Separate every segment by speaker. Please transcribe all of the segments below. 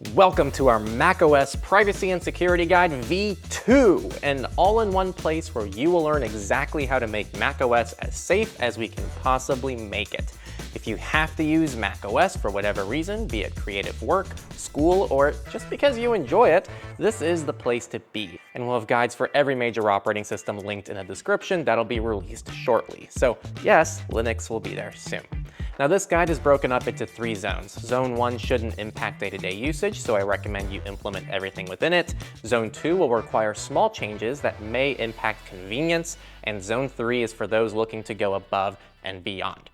Speaker 1: Welcome to our macOS Privacy and Security Guide V2, an all-in-one place where you will learn exactly how to make macOS as safe as we can possibly make it. If you have to use macOS for whatever reason, be it creative work, school, or just because you enjoy it, this is the place to be. And we'll have guides for every major operating system linked in a description that'll be released shortly. So yes, Linux will be there soon. Now this guide is broken up into 3 zones. Zone 1 shouldn't impact day-to-day usage, so I recommend you implement everything within it. Zone 2 will require small changes that may impact convenience, and Zone 3 is for those looking to go above and beyond.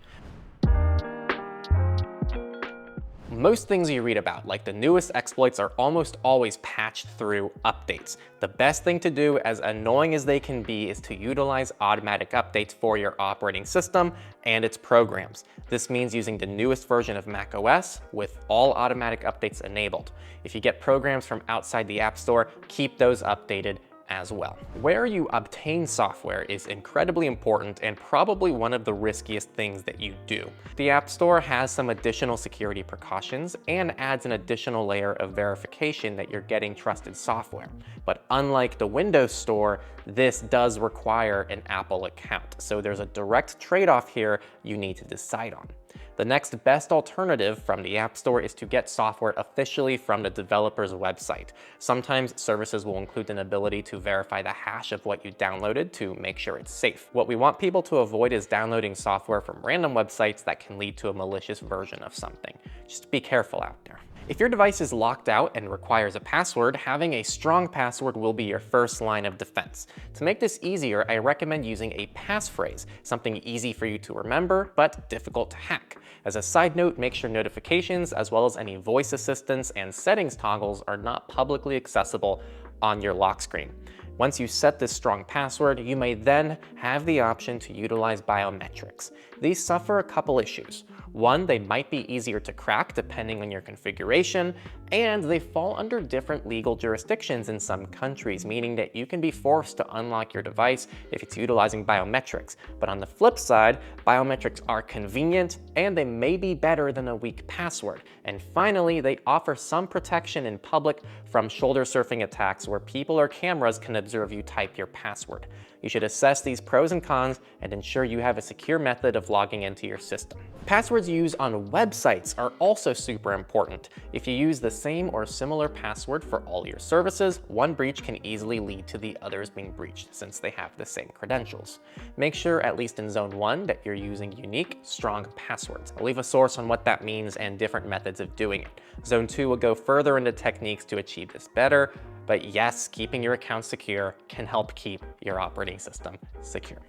Speaker 1: Most things you read about, like the newest exploits, are almost always patched through updates. The best thing to do, as annoying as they can be, is to utilize automatic updates for your operating system and its programs. This means using the newest version of macOS with all automatic updates enabled. If you get programs from outside the App Store, keep those updated as well. Where you obtain software is incredibly important and probably one of the riskiest things that you do. The App Store has some additional security precautions and adds an additional layer of verification that you're getting trusted software. But unlike the Windows Store, this does require an Apple account. So there's a direct trade-off here you need to decide on. The next best alternative from the App Store is to get software officially from the developer's website. Sometimes services will include an ability to verify the hash of what you downloaded to make sure it's safe. What we want people to avoid is downloading software from random websites that can lead to a malicious version of something. Just be careful out there. If your device is locked out and requires a password, having a strong password will be your first line of defense. To make this easier, I recommend using a passphrase, something easy for you to remember, but difficult to hack. As a side note, make sure notifications, as well as any voice assistants and settings toggles, are not publicly accessible on your lock screen. Once you set this strong password, you may then have the option to utilize biometrics. These suffer a couple issues. One, they might be easier to crack depending on your configuration, and they fall under different legal jurisdictions in some countries, meaning that you can be forced to unlock your device if it's utilizing biometrics. But on the flip side, biometrics are convenient and they may be better than a weak password. And finally, they offer some protection in public from shoulder surfing attacks where people or cameras can observe you type your password. You should assess these pros and cons and ensure you have a secure method of logging into your system. Passwords used on websites are also super important. If you use the same or similar password for all your services, one breach can easily lead to the others being breached since they have the same credentials. Make sure, at least in Zone 1, that you're using unique, strong passwords. I'll leave a source on what that means and different methods of doing it. Zone 2 will go further into techniques to achieve this better, but yes, keeping your account secure can help keep your operating system secure.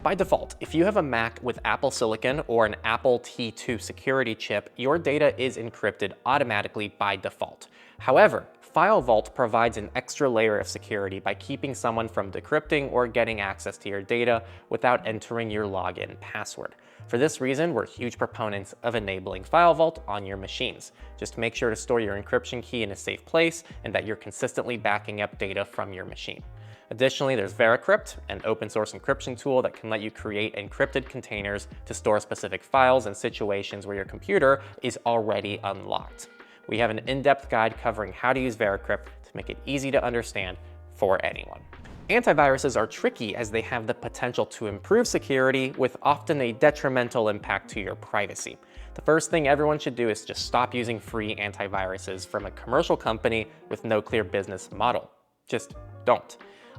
Speaker 1: By default, if you have a Mac with Apple Silicon or an Apple T2 security chip, your data is encrypted automatically by default. However, FileVault provides an extra layer of security by keeping someone from decrypting or getting access to your data without entering your login password. For this reason, we're huge proponents of enabling FileVault on your machines. Just make sure to store your encryption key in a safe place and that you're consistently backing up data from your machine. Additionally, there's Vericrypt, an open source encryption tool that can let you create encrypted containers to store specific files in situations where your computer is already unlocked. We have an in-depth guide covering how to use Vericrypt to make it easy to understand for anyone. Antiviruses are tricky as they have the potential to improve security with often a detrimental impact to your privacy. The first thing everyone should do is just stop using free antiviruses from a commercial company with no clear business model. Just don't.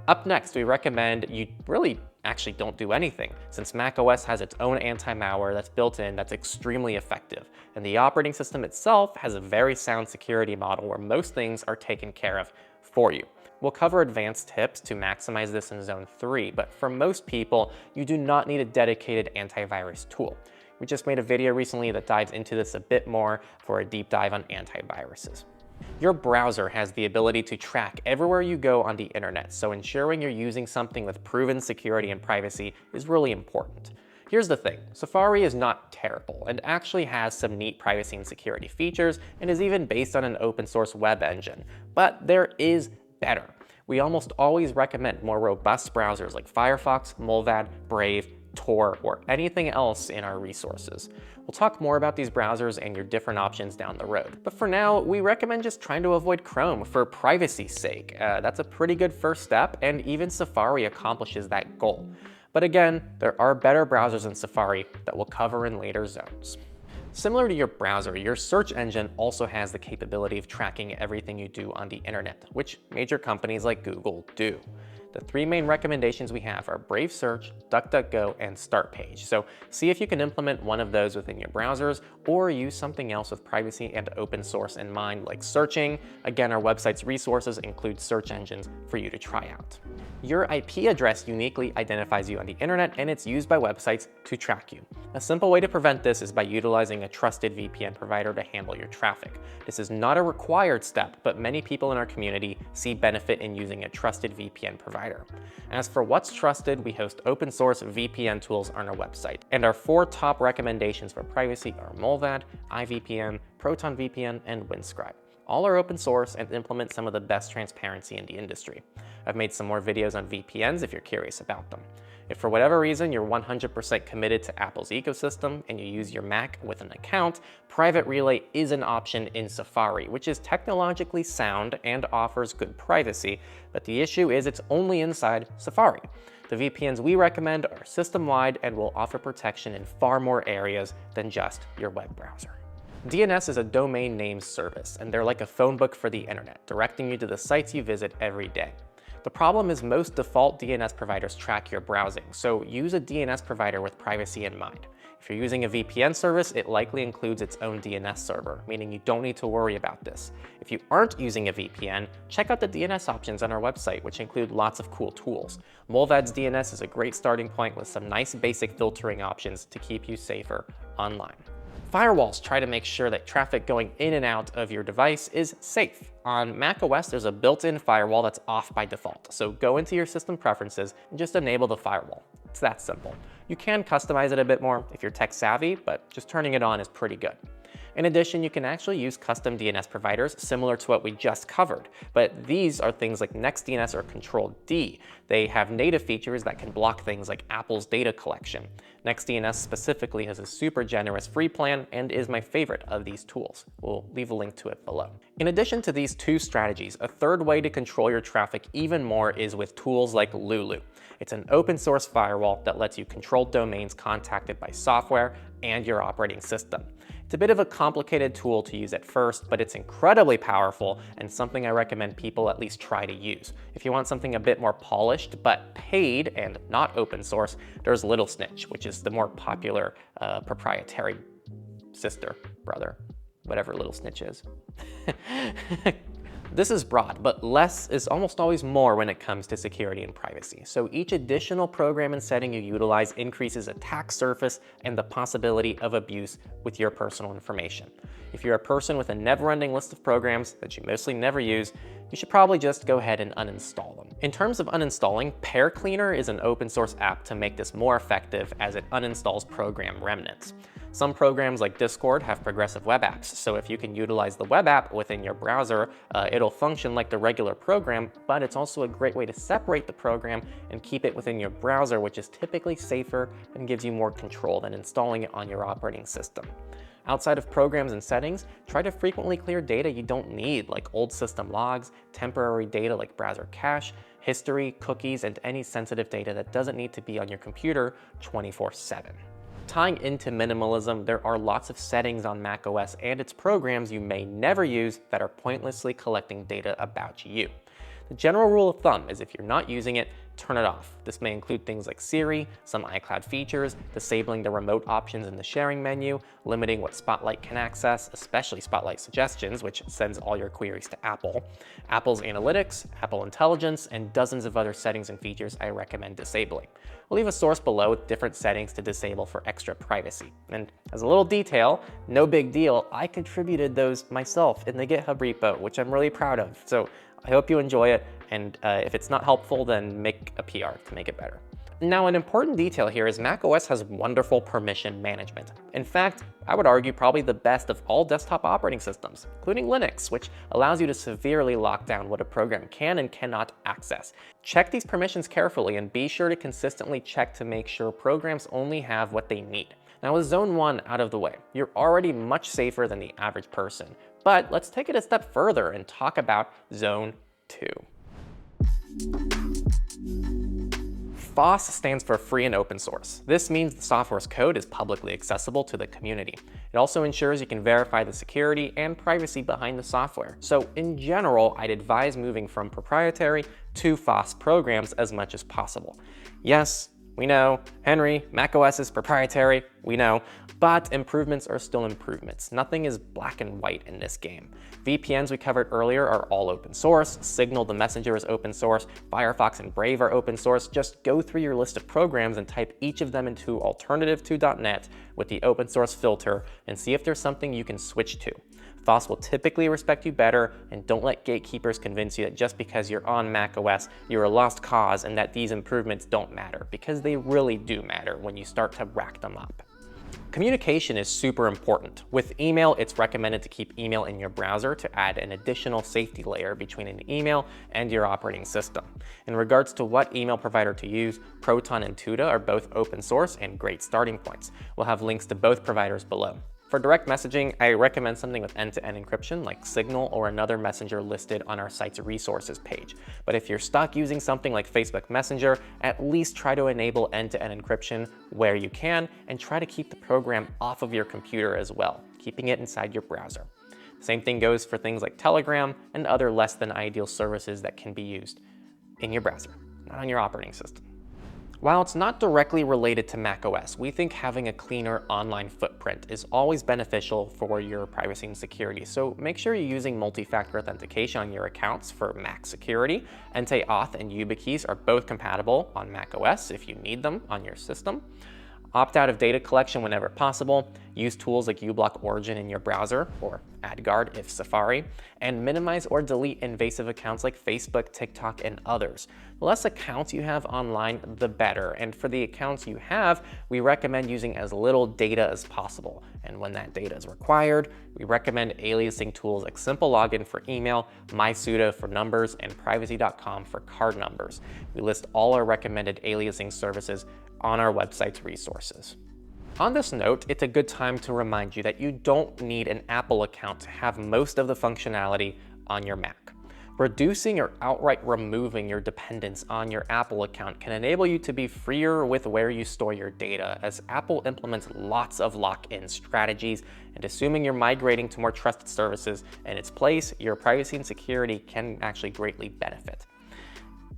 Speaker 1: Up next, we recommend you really actually don't do anything, since macOS has its own anti-malware that's built in that's extremely effective, and the operating system itself has a very sound security model where most things are taken care of for you. We'll cover advanced tips to maximize this in Zone 3, but for most people, you do not need a dedicated antivirus tool. We just made a video recently that dives into this a bit more for a deep dive on antiviruses. Your browser has the ability to track everywhere you go on the internet, so ensuring you're using something with proven security and privacy is really important. Here's the thing, Safari is not terrible and actually has some neat privacy and security features and is even based on an open source web engine, but there is better. We almost always recommend more robust browsers like Firefox, Mullvad, Brave, Tor, or anything else in our resources. We'll talk more about these browsers and your different options down the road. But for now, we recommend just trying to avoid Chrome for privacy's sake. That's a pretty good first step, and even Safari accomplishes that goal. But again, there are better browsers than Safari that we'll cover in later zones. Similar to your browser, your search engine also has the capability of tracking everything you do on the internet, which major companies like Google do. The three main recommendations we have are Brave Search, DuckDuckGo, and Startpage. So see if you can implement one of those within your browsers or use something else with privacy and open source in mind, like searching. Again, our website's resources include search engines for you to try out. Your IP address uniquely identifies you on the internet, and it's used by websites to track you. A simple way to prevent this is by utilizing a trusted VPN provider to handle your traffic. This is not a required step, but many people in our community see benefit in using a trusted VPN provider. As for what's trusted, we host open source VPN tools on our website, and our 4 top recommendations for privacy are Mullvad, iVPN, ProtonVPN, and Windscribe. All are open source and implement some of the best transparency in the industry. I've made some more videos on VPNs if you're curious about them. If for whatever reason you're 100% committed to Apple's ecosystem and you use your Mac with an account, Private Relay is an option in Safari, which is technologically sound and offers good privacy, but the issue is it's only inside Safari. The VPNs we recommend are system-wide and will offer protection in far more areas than just your web browser. DNS is a domain name service, and they're like a phone book for the internet, directing you to the sites you visit every day. The problem is most default DNS providers track your browsing, so use a DNS provider with privacy in mind. If you're using a VPN service, it likely includes its own DNS server, meaning you don't need to worry about this. If you aren't using a VPN, check out the DNS options on our website, which include lots of cool tools. Mullvad's DNS is a great starting point with some nice basic filtering options to keep you safer online. Firewalls try to make sure that traffic going in and out of your device is safe. On macOS, there's a built-in firewall that's off by default, so go into your system preferences and just enable the firewall. It's that simple. You can customize it a bit more if you're tech savvy, but just turning it on is pretty good. In addition, you can actually use custom DNS providers similar to what we just covered, but these are things like NextDNS or Control-D. They have native features that can block things like Apple's data collection. NextDNS specifically has a super generous free plan and is my favorite of these tools. We'll leave a link to it below. In addition to these 2 strategies, a third way to control your traffic even more is with tools like Lulu. It's an open source firewall that lets you control domains contacted by software and your operating system. It's a bit of a complicated tool to use at first, but it's incredibly powerful and something I recommend people at least try to use. If you want something a bit more polished but paid and not open source, there's Little Snitch, which is the more popular proprietary sister, brother, whatever Little Snitch is. This is broad, but less is almost always more when it comes to security and privacy. So each additional program and setting you utilize increases attack surface and the possibility of abuse with your personal information. If you're a person with a never-ending list of programs that you mostly never use, you should probably just go ahead and uninstall them. In terms of uninstalling, Pair Cleaner is an open source app to make this more effective as it uninstalls program remnants. Some programs like Discord have progressive web apps, so if you can utilize the web app within your browser, it'll function like the regular program, but it's also a great way to separate the program and keep it within your browser, which is typically safer and gives you more control than installing it on your operating system. Outside of programs and settings, try to frequently clear data you don't need, like old system logs, temporary data like browser cache, history, cookies, and any sensitive data that doesn't need to be on your computer 24/7. Tying into minimalism, there are lots of settings on macOS and its programs you may never use that are pointlessly collecting data about you. The general rule of thumb is if you're not using it, turn it off. This may include things like Siri, some iCloud features, disabling the remote options in the sharing menu, limiting what Spotlight can access, especially Spotlight Suggestions, which sends all your queries to Apple, Apple's Analytics, Apple Intelligence, and dozens of other settings and features I recommend disabling. We'll leave a source below with different settings to disable for extra privacy. And as a little detail, no big deal, I contributed those myself in the GitHub repo, which I'm really proud of. So I hope you enjoy it, and if it's not helpful, then make a PR to make it better. Now, an important detail here is macOS has wonderful permission management. In fact, I would argue probably the best of all desktop operating systems, including Linux, which allows you to severely lock down what a program can and cannot access. Check these permissions carefully and be sure to consistently check to make sure programs only have what they need. Now, with Zone 1 out of the way, you're already much safer than the average person. But let's take it a step further and talk about Zone 2. FOSS stands for free and open source. This means the software's code is publicly accessible to the community. It also ensures you can verify the security and privacy behind the software. So in general, I'd advise moving from proprietary to FOSS programs as much as possible. Yes, we know, Henry, macOS is proprietary, we know, but improvements are still improvements. Nothing is black and white in this game. VPNs we covered earlier are all open source, Signal the Messenger is open source, Firefox and Brave are open source. Just go through your list of programs and type each of them into alternative2.net with the open source filter and see if there's something you can switch to. FOSS will typically respect you better, and don't let gatekeepers convince you that just because you're on macOS, you're a lost cause and that these improvements don't matter, because they really do matter when you start to rack them up. Communication is super important. With email, it's recommended to keep email in your browser to add an additional safety layer between an email and your operating system. In regards to what email provider to use, Proton and Tuda are both open source and great starting points. We'll have links to both providers below. For direct messaging, I recommend something with end-to-end encryption like Signal or another messenger listed on our site's resources page. But if you're stuck using something like Facebook Messenger, at least try to enable end-to-end encryption where you can and try to keep the program off of your computer as well, keeping it inside your browser. Same thing goes for things like Telegram and other less than ideal services that can be used in your browser, not on your operating system. While it's not directly related to macOS, we think having a cleaner online footprint is always beneficial for your privacy and security. So make sure you're using multi-factor authentication on your accounts for Mac security. Anti-auth and YubiKeys are both compatible on macOS if you need them on your system. Opt out of data collection whenever possible. Use tools like uBlock Origin in your browser, or AdGuard if Safari, and minimize or delete invasive accounts like Facebook, TikTok, and others. The less accounts you have online, the better. And for the accounts you have, we recommend using as little data as possible. And when that data is required, we recommend aliasing tools like Simple Login for email, MySudo for numbers, and Privacy.com for card numbers. We list all our recommended aliasing services on our website's resources. On this note, it's a good time to remind you that you don't need an Apple account to have most of the functionality on your Mac. Reducing or outright removing your dependence on your Apple account can enable you to be freer with where you store your data, as Apple implements lots of lock-in strategies, and assuming you're migrating to more trusted services in its place, your privacy and security can actually greatly benefit.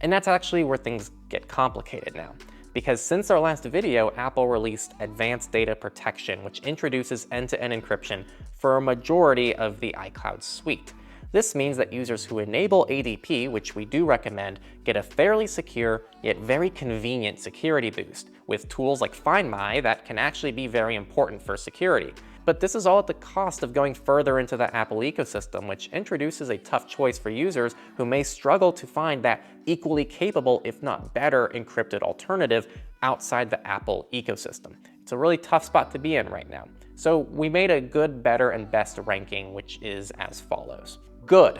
Speaker 1: And that's actually where things get complicated now. Because since our last video, Apple released Advanced Data Protection, which introduces end-to-end encryption for a majority of the iCloud suite. This means that users who enable ADP, which we do recommend, get a fairly secure yet very convenient security boost with tools like Find My that can actually be very important for security. But this is all at the cost of going further into the Apple ecosystem, which introduces a tough choice for users who may struggle to find that equally capable, if not better, encrypted alternative outside the Apple ecosystem. It's a really tough spot to be in right now. So we made a good, better, and best ranking, which is as follows. Good.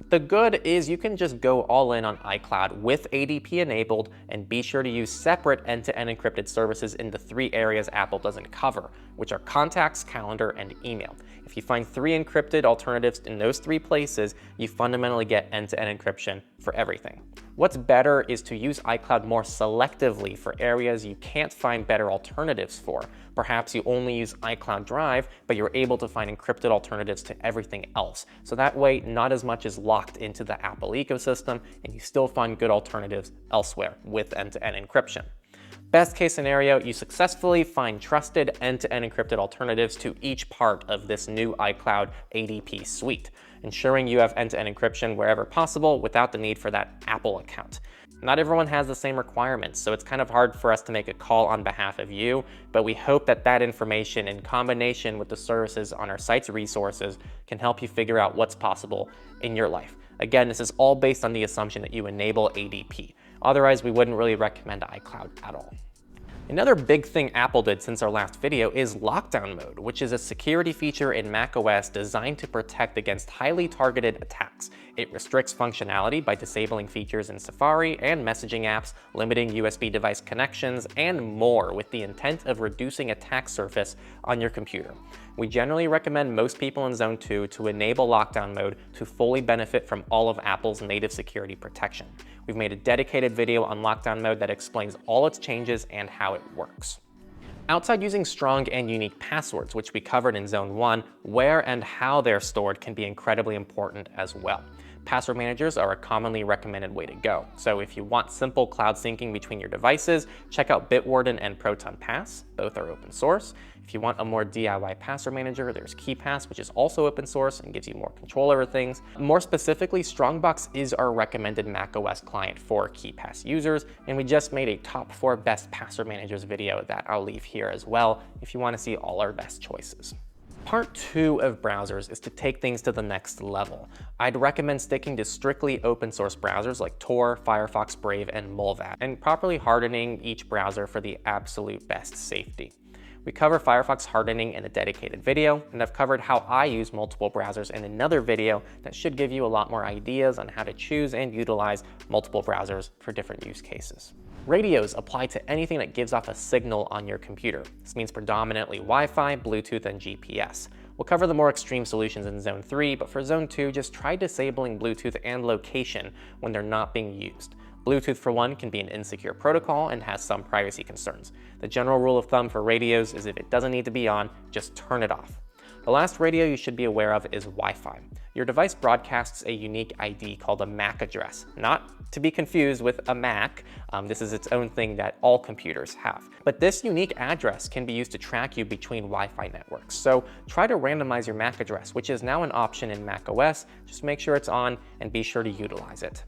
Speaker 1: The good is you can just go all in on iCloud with ADP enabled and be sure to use separate end-to-end encrypted services in the 3 areas Apple doesn't cover, which are contacts, calendar, and email. If you find 3 encrypted alternatives in those 3 places, you fundamentally get end-to-end encryption for everything. What's better is to use iCloud more selectively for areas you can't find better alternatives for. Perhaps you only use iCloud Drive, but you're able to find encrypted alternatives to everything else. So that way, not as much is locked into the Apple ecosystem, and you still find good alternatives elsewhere with end-to-end encryption. Best case scenario, you successfully find trusted end-to-end encrypted alternatives to each part of this new iCloud ADP suite, ensuring you have end-to-end encryption wherever possible without the need for that Apple account. Not everyone has the same requirements, so it's kind of hard for us to make a call on behalf of you, but we hope that that information in combination with the services on our site's resources can help you figure out what's possible in your life. Again, this is all based on the assumption that you enable ADP. Otherwise, we wouldn't really recommend iCloud at all. Another big thing Apple did since our last video is lockdown mode, which is a security feature in macOS designed to protect against highly targeted attacks. It restricts functionality by disabling features in Safari and messaging apps, limiting USB device connections, and more, with the intent of reducing attack surface on your computer. We generally recommend most people in Zone 2 to enable lockdown mode to fully benefit from all of Apple's native security protection. We've made a dedicated video on lockdown mode that explains all its changes and how it works. Outside using strong and unique passwords, which we covered in Zone 1, where and how they're stored can be incredibly important as well. Password managers are a commonly recommended way to go. So if you want simple cloud syncing between your devices, check out Bitwarden and Proton Pass. Both are open source. If you want a more DIY password manager, there's KeePass, which is also open source and gives you more control over things. More specifically, Strongbox is our recommended macOS client for KeePass users, and we just made a top 4 best password managers video that I'll leave here as well if you want to see all our best choices. Part 2 of browsers is to take things to the next level. I'd recommend sticking to strictly open source browsers like Tor, Firefox, Brave, and Mullvad, and properly hardening each browser for the absolute best safety. We cover Firefox hardening in a dedicated video, and I've covered how I use multiple browsers in another video that should give you a lot more ideas on how to choose and utilize multiple browsers for different use cases. Radios apply to anything that gives off a signal on your computer. This means predominantly Wi-Fi, Bluetooth, and GPS. We'll cover the more extreme solutions in Zone 3, but for Zone 2, just try disabling Bluetooth and location when they're not being used. Bluetooth, for one, can be an insecure protocol and has some privacy concerns. The general rule of thumb for radios is if it doesn't need to be on, just turn it off. The last radio you should be aware of is Wi-Fi. Your device broadcasts a unique ID called a MAC address, not to be confused with a Mac. This is its own thing that all computers have. But this unique address can be used to track you between Wi-Fi networks. So try to randomize your MAC address, which is now an option in macOS. Just make sure it's on and be sure to utilize it.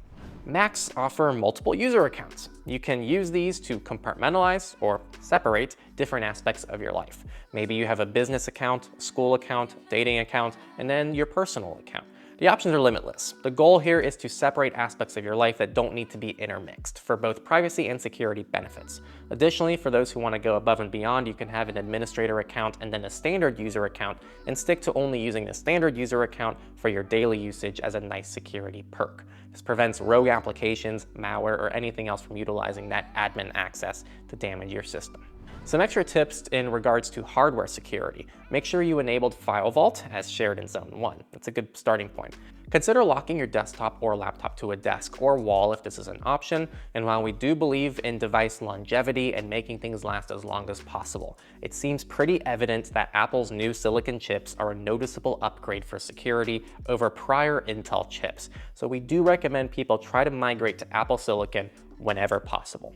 Speaker 1: Macs offer multiple user accounts. You can use these to compartmentalize or separate different aspects of your life. Maybe you have a business account, a school account, dating account, and then your personal account. The options are limitless. The goal here is to separate aspects of your life that don't need to be intermixed for both privacy and security benefits. Additionally, for those who want to go above and beyond, you can have an administrator account and then a standard user account and stick to only using the standard user account for your daily usage as a nice security perk. This prevents rogue applications, malware, or anything else from utilizing that admin access to damage your system. Some extra tips in regards to hardware security. Make sure you enabled File Vault as shared in Zone 1. That's a good starting point. Consider locking your desktop or laptop to a desk or wall if this is an option, and while we do believe in device longevity and making things last as long as possible, it seems pretty evident that Apple's new silicon chips are a noticeable upgrade for security over prior Intel chips, so we do recommend people try to migrate to Apple Silicon whenever possible.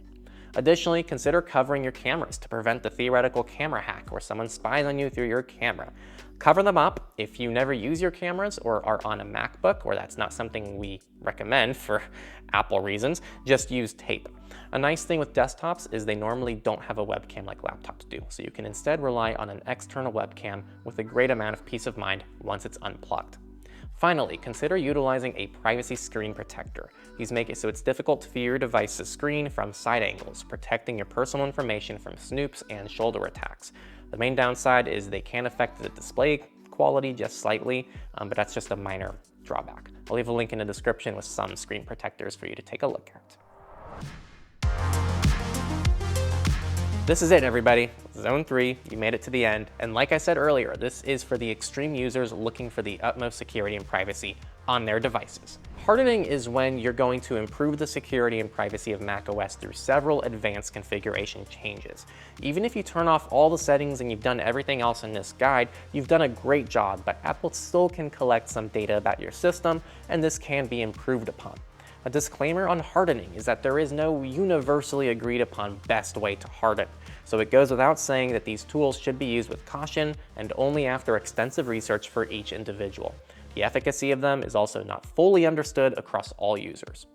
Speaker 1: Additionally, consider covering your cameras to prevent the theoretical camera hack where someone spies on you through your camera. Cover them up if you never use your cameras or are on a MacBook, or that's not something we recommend for Apple reasons. Just use tape. A nice thing with desktops is they normally don't have a webcam like laptops do, so you can instead rely on an external webcam with a great amount of peace of mind once it's unplugged. Finally, consider utilizing a privacy screen protector. These make it so it's difficult to view your device's screen from side angles, protecting your personal information from snoops and shoulder attacks. The main downside is they can affect the display quality just slightly, but that's just a minor drawback. I'll leave a link in the description with some screen protectors for you to take a look at. This is it, everybody. Zone 3, you made it to the end. And like I said earlier, this is for the extreme users looking for the utmost security and privacy on their devices. Hardening is when you're going to improve the security and privacy of macOS through several advanced configuration changes. Even if you turn off all the settings and you've done everything else in this guide, you've done a great job, but Apple still can collect some data about your system, and this can be improved upon. A disclaimer on hardening is that there is no universally agreed upon best way to harden, so it goes without saying that these tools should be used with caution and only after extensive research for each individual. The efficacy of them is also not fully understood across all users.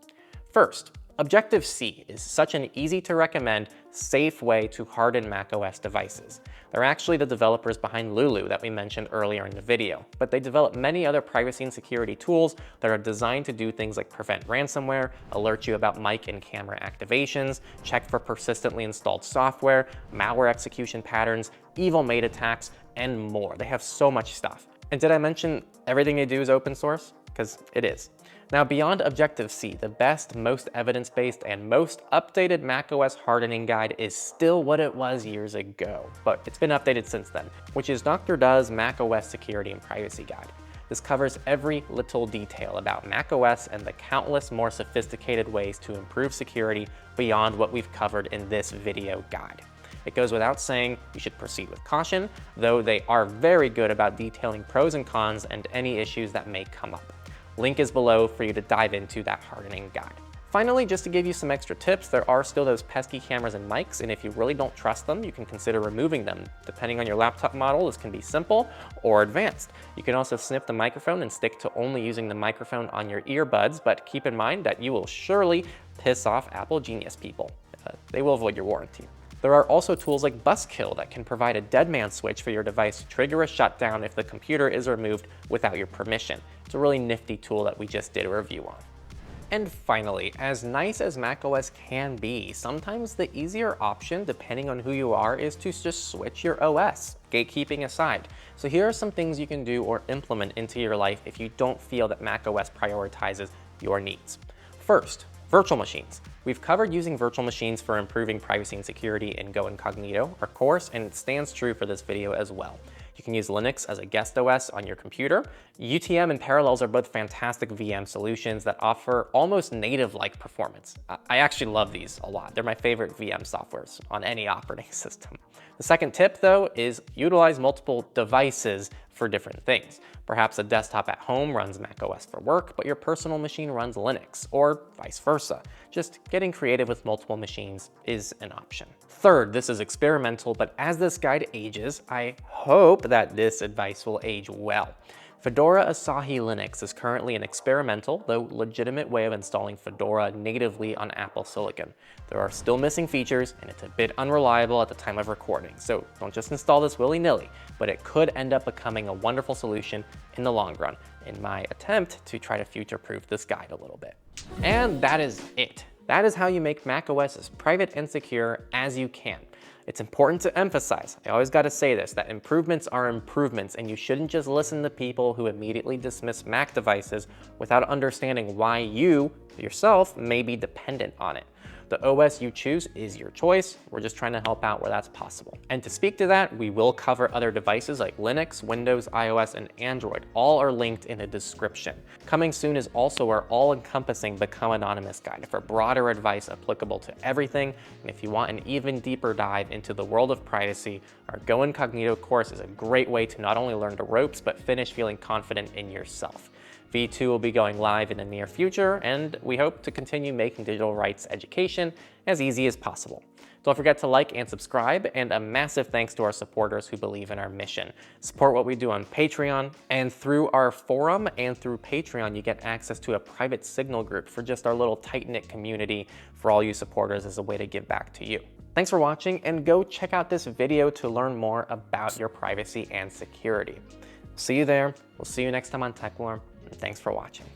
Speaker 1: First, Objective-C is such an easy to recommend, safe way to harden macOS devices. They're actually the developers behind Lulu that we mentioned earlier in the video, but they develop many other privacy and security tools that are designed to do things like prevent ransomware, alert you about mic and camera activations, check for persistently installed software, malware execution patterns, evil mail attacks, and more. They have so much stuff. And did I mention everything they do is open source? Because it is. Now, beyond Objective-C, the best, most evidence-based, and most updated macOS hardening guide is still what it was years ago, but it's been updated since then, which is Dr. Duh's macOS Security and Privacy Guide. This covers every little detail about macOS and the countless more sophisticated ways to improve security beyond what we've covered in this video guide. It goes without saying you should proceed with caution, though they are very good about detailing pros and cons and any issues that may come up. Link is below for you to dive into that hardening guide. Finally, just to give you some extra tips, there are still those pesky cameras and mics, and if you really don't trust them, you can consider removing them. Depending on your laptop model, this can be simple or advanced. You can also snip the microphone and stick to only using the microphone on your earbuds, but keep in mind that you will surely piss off Apple Genius people. They will avoid your warranty. There are also tools like Buzzkill that can provide a dead man switch for your device to trigger a shutdown if the computer is removed without your permission. It's a really nifty tool that we just did a review on. And finally, as nice as macOS can be, sometimes the easier option, depending on who you are, is to just switch your OS, gatekeeping aside. So here are some things you can do or implement into your life if you don't feel that macOS prioritizes your needs. First, virtual machines. We've covered using virtual machines for improving privacy and security in Go Incognito, our course, and it stands true for this video as well. You can use Linux as a guest OS on your computer. UTM and Parallels are both fantastic VM solutions that offer almost native-like performance. I actually love these a lot. They're my favorite VM softwares on any operating system. The second tip, though, is utilize multiple devices for different things. Perhaps a desktop at home runs macOS for work, but your personal machine runs Linux, or vice versa. Just getting creative with multiple machines is an option. Third, this is experimental, but as this guide ages, I hope that this advice will age well. Fedora Asahi Linux is currently an experimental, though legitimate way of installing Fedora natively on Apple Silicon. There are still missing features, and it's a bit unreliable at the time of recording, so don't just install this willy-nilly, but it could end up becoming a wonderful solution in the long run, in my attempt to try to future-proof this guide a little bit. And that is it. That is how you make macOS as private and secure as you can. It's important to emphasize, I always gotta say this, that improvements are improvements, and you shouldn't just listen to people who immediately dismiss Mac devices without understanding why you, yourself, may be dependent on it. The OS you choose is your choice. We're just trying to help out where that's possible. And to speak to that, we will cover other devices like Linux, Windows, iOS, and Android. All are linked in the description. Coming soon is also our all-encompassing Become Anonymous guide for broader advice applicable to everything. And if you want an even deeper dive into the world of privacy, our Go Incognito course is a great way to not only learn the ropes, but finish feeling confident in yourself. V2 will be going live in the near future, and we hope to continue making digital rights education as easy as possible. Don't forget to like and subscribe, and a massive thanks to our supporters who believe in our mission. Support what we do on Patreon, and through our forum and through Patreon, you get access to a private Signal group for just our little tight-knit community for all you supporters as a way to give back to you. Thanks for watching, and go check out this video to learn more about your privacy and security. See you there. We'll see you next time on Techlore. Thanks for watching.